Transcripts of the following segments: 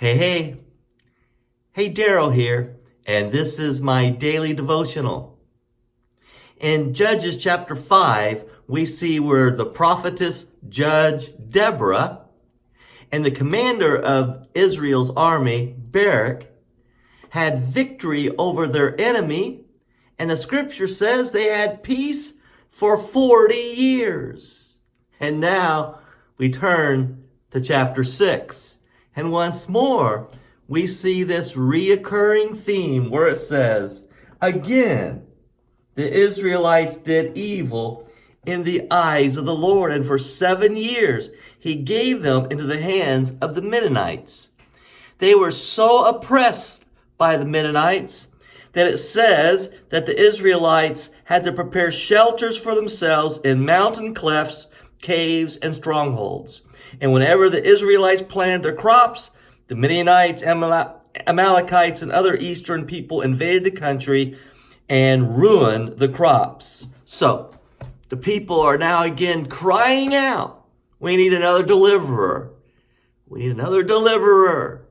Hey, Daryl here, and this is my daily devotional. In Judges chapter 5, we see where the prophetess judge Deborah and the commander of Israel's army, Barak, had victory over their enemy, and the scripture says they had peace for 40 years. And now we turn to chapter 6. And once more, we see this reoccurring theme where it says, again, the Israelites did evil in the eyes of the Lord, and for 7 years he gave them into the hands of the Midianites. They were so oppressed by the Midianites that it says that the Israelites had to prepare shelters for themselves in mountain clefts, caves, and strongholds. And whenever the Israelites planted their crops, the Midianites, Amalekites, and other eastern people invaded the country and ruined the crops. So the people are now again crying out, we need another deliverer. We need another deliverer.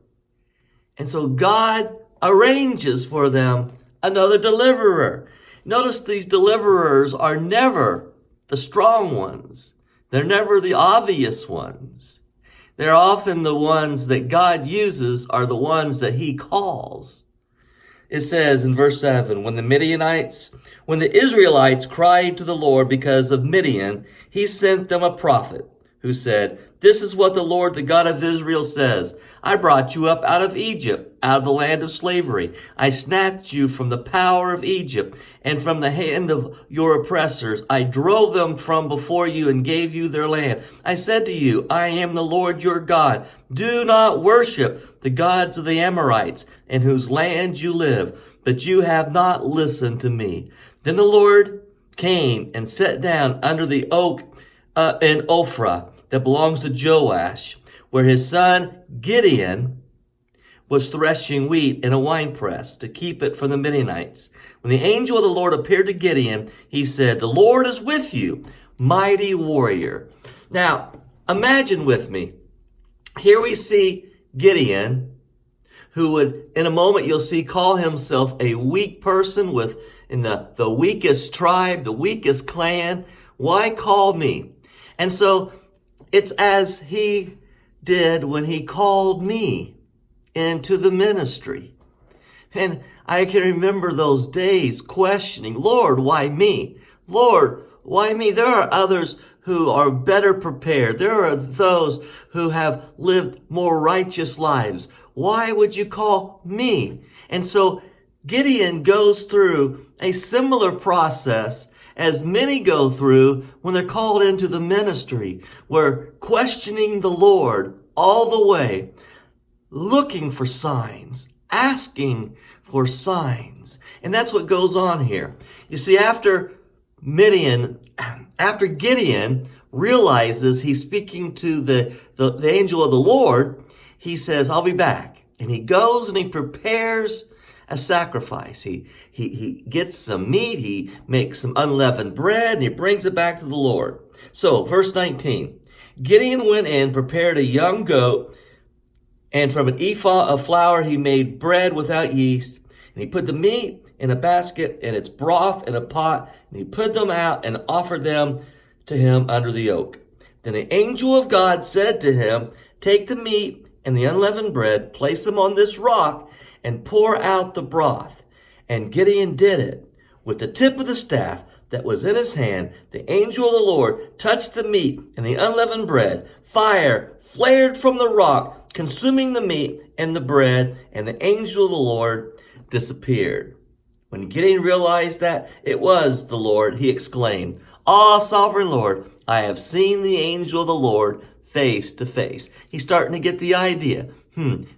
And so God arranges for them another deliverer. Notice these deliverers are never the strong ones. They're never the obvious ones. They're often the ones that God uses are the ones that he calls. It says in verse 7, when the Israelites cried to the Lord because of Midian, he sent them a prophet who said, this is what the Lord, the God of Israel says. I brought you up out of Egypt, out of the land of slavery. I snatched you from the power of Egypt and from the hand of your oppressors. I drove them from before you and gave you their land. I said to you, I am the Lord your God. Do not worship the gods of the Amorites in whose land you live, but you have not listened to me. Then the Lord came and sat down under the oak in Ophrah that belongs to Joash, where his son Gideon was threshing wheat in a winepress to keep it from the Midianites. When the angel of the Lord appeared to Gideon, he said, the Lord is with you, mighty warrior. Now, imagine with me, here we see Gideon, who would, in a moment you'll see, call himself a weak person in the weakest tribe, the weakest clan. Why call me? And so it's as he did when he called me into the ministry. And I can remember those days questioning, Lord, why me? Lord, why me? There are others who are better prepared. There are those who have lived more righteous lives. Why would you call me? And so Gideon goes through a similar process as many go through when they're called into the ministry. We're questioning the Lord all the way, looking for signs, asking for signs. And that's what goes on here. You see, after Gideon realizes he's speaking to the angel of the Lord, he says, I'll be back. And he goes and he prepares a sacrifice. He gets some meat, he makes some unleavened bread, and he brings it back to the Lord. So, verse 19, Gideon went in, prepared a young goat, and from an ephah of flour he made bread without yeast, and he put the meat in a basket and its broth in a pot, and he put them out and offered them to him under the oak. Then the angel of God said to him, take the meat and the unleavened bread, place them on this rock, and pour out the broth. And Gideon did it. With the tip of the staff that was in his hand, the angel of the Lord touched the meat and the unleavened bread. Fire flared from the rock, consuming the meat and the bread, and the angel of the Lord disappeared. When Gideon realized that it was the Lord, he exclaimed, Ah, sovereign Lord, I have seen the angel of the Lord face to face. He's starting to get the idea.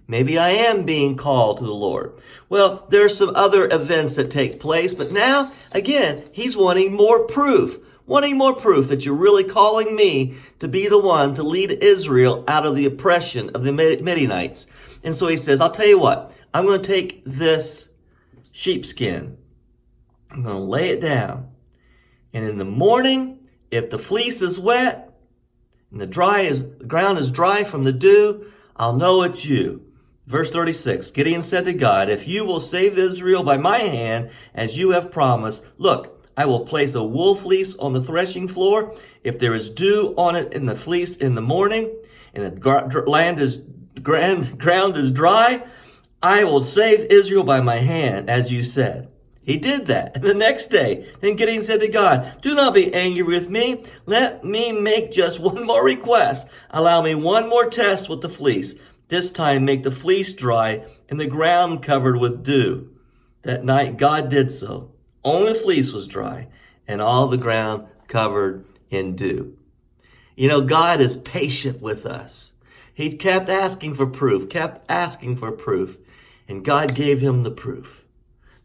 Maybe I am being called to the Lord. Well, there are some other events that take place, but now, again, he's wanting more proof that you're really calling me to be the one to lead Israel out of the oppression of the Midianites. And so he says, I'll tell you what, I'm going to take this sheepskin, I'm going to lay it down, and in the morning, if the fleece is wet and the ground is dry from the dew, I'll know it's you. Verse 36, Gideon said to God, if you will save Israel by my hand, as you have promised, look, I will place a wool fleece on the threshing floor. If there is dew on it in the fleece in the morning, and the ground is dry, I will save Israel by my hand, as you said. He did that. And the next day, then Gideon said to God, do not be angry with me. Let me make just one more request. Allow me one more test with the fleece. This time make the fleece dry and the ground covered with dew. That night God did so. Only the fleece was dry and all the ground covered in dew. You know, God is patient with us. He kept asking for proof, and God gave him the proof.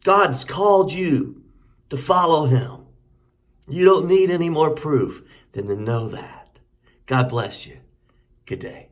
God's called you to follow him. You don't need any more proof than to know that. God bless you. Good day.